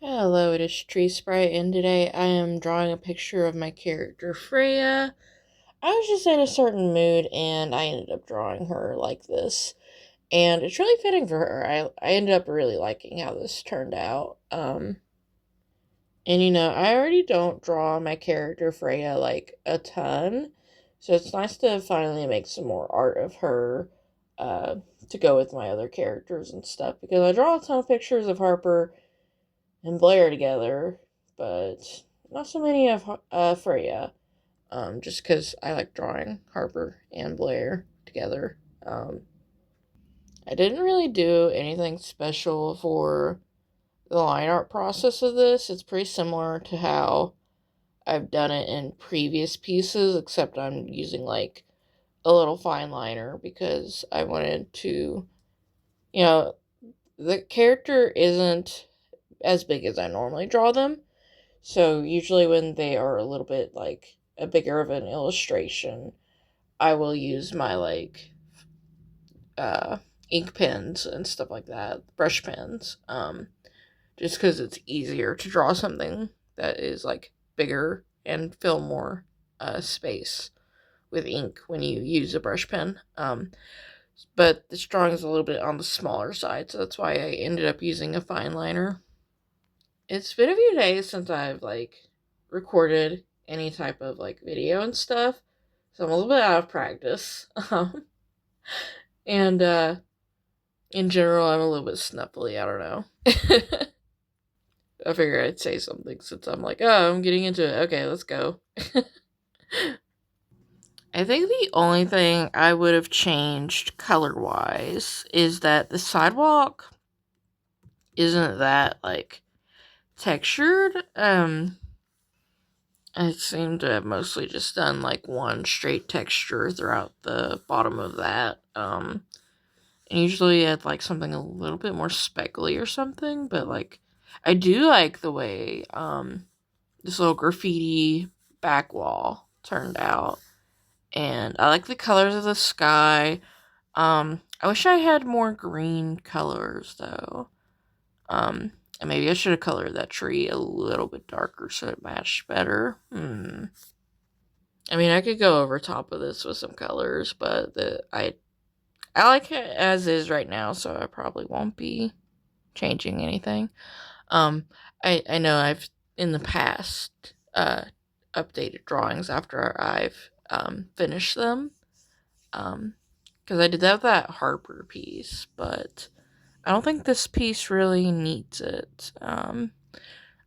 Hello, it is Tree Sprite, and today I am drawing a picture of my character Freya. I was just in a certain mood, and I ended up drawing her like this. And it's really fitting for her. I ended up really liking how this turned out. And I already don't draw my character Freya like a ton, so it's nice to finally make some more art of her uh, to go with my other characters and stuff, because I draw a ton of pictures of Harper and Blair together, but not so many of Freya. Just because I like drawing Harper and Blair together. I didn't really do anything special for the line art process of this. It's pretty similar to how I've done it in previous pieces, except I'm using like a little fine liner because I wanted to, you know, the character isn't as big as I normally draw them. So usually when they are a little bit like a bigger of an illustration, I will use my like uh ink pens and stuff like that, brush pens. Just cuz it's easier to draw something that is like bigger and fill more space with ink when you use a brush pen. But this drawing is a little bit on the smaller side, so that's why I ended up using a fine liner. It's been a few days since I've like recorded any type of like video and stuff, so I'm a little bit out of practice. And in general, I'm a little bit snuffly. I don't know. I figured I'd say something since I'm like, oh, I'm getting into it. Okay, let's go. I think the only thing I would have changed color wise is that the sidewalk isn't that like textured. I seem to have mostly just done like one straight texture throughout the bottom of that. And usually I'd like something a little bit more speckly or something, but like I do like the way this little graffiti back wall turned out. And I like the colors of the sky. I wish I had more green colors though. And maybe I should have colored that tree a little bit darker so it matched better. I mean, I could go over top of this with some colors, but I like it as is right now, so I probably won't be changing anything. Um, I know I've in the past updated drawings after I've finished them. Because I did that with that Harper piece, but I don't think this piece really needs it. I'm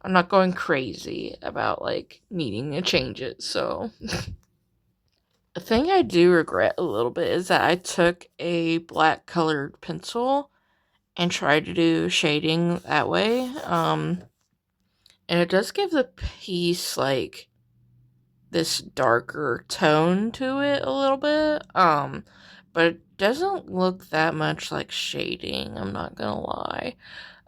not going crazy about like needing to change it, so the thing I do regret a little bit is that I took a black colored pencil and tried to do shading that way. And it does give the piece like this darker tone to it a little bit. But it doesn't look that much like shading, I'm not gonna lie.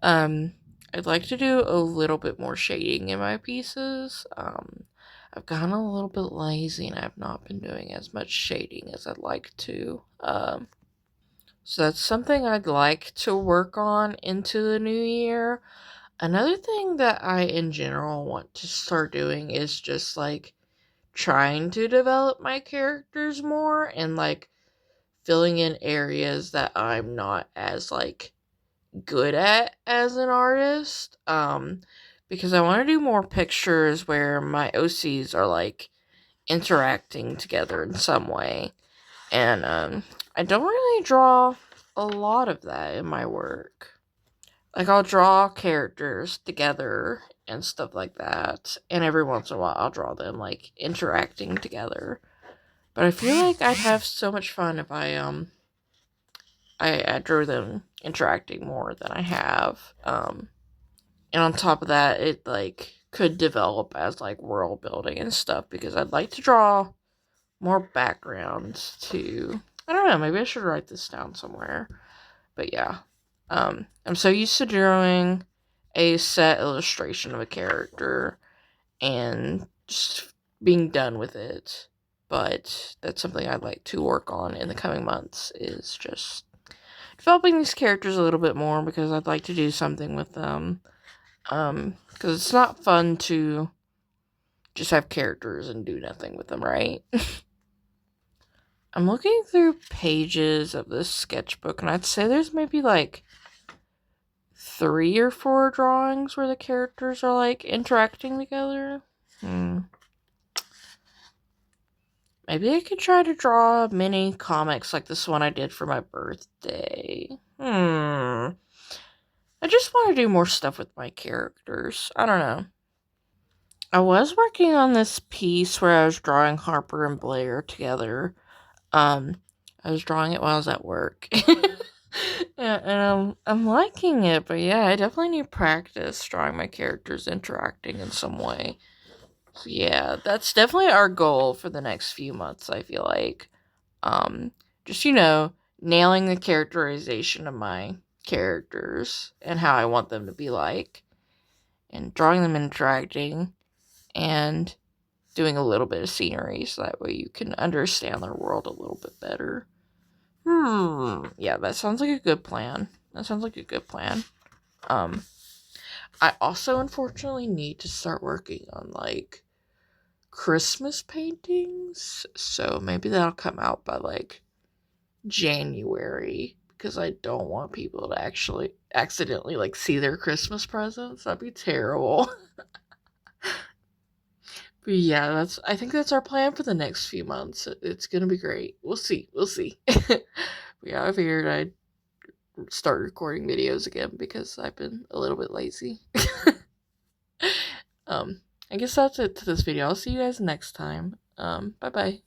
Um, I'd like to do a little bit more shading in my pieces. I've gotten a little bit lazy and I've not been doing as much shading as I'd like to. So that's something I'd like to work on into the new year. Another thing that I, in general, want to start doing is just like trying to develop my characters more and like filling in areas that I'm not as like good at as an artist. Because I want to do more pictures where my OCs are like interacting together in some way. And I don't really draw a lot of that in my work. Like I'll draw characters together and stuff like that, and every once in a while I'll draw them like interacting together. But I feel like I'd have so much fun if I drew them interacting more than I have. And on top of that, it like could develop as like world building and stuff because I'd like to draw more backgrounds too. I don't know, maybe I should write this down somewhere. But yeah. I'm so used to drawing a set illustration of a character and just being done with it. But that's something I'd like to work on in the coming months is just developing these characters a little bit more because I'd like to do something with them. Because it's not fun to just have characters and do nothing with them, right? I'm looking through pages of this sketchbook, and I'd say there's maybe like 3 or 4 drawings where the characters are like interacting together. Maybe I could try to draw mini comics like this one I did for my birthday. I just want to do more stuff with my characters. I don't know. I was working on this piece where I was drawing Harper and Blair together. I was drawing it while I was at work. and I'm liking it, but yeah, I definitely need practice drawing my characters interacting in some way. So yeah, that's definitely our goal for the next few months, I feel like. Just, nailing the characterization of my characters and how I want them to be like, and drawing them interacting, and doing a little bit of scenery so that way you can understand their world a little bit better. Yeah, that sounds like a good plan. I also unfortunately need to start working on like Christmas paintings, so maybe that'll come out by like January, because I don't want people to actually accidentally like see their Christmas presents. That'd be terrible. But yeah, I think that's our plan for the next few months. It's gonna be great. We'll see. But yeah, I figured I'd start recording videos again because I've been a little bit lazy. I guess that's it to this video. I'll see you guys next time. Bye bye.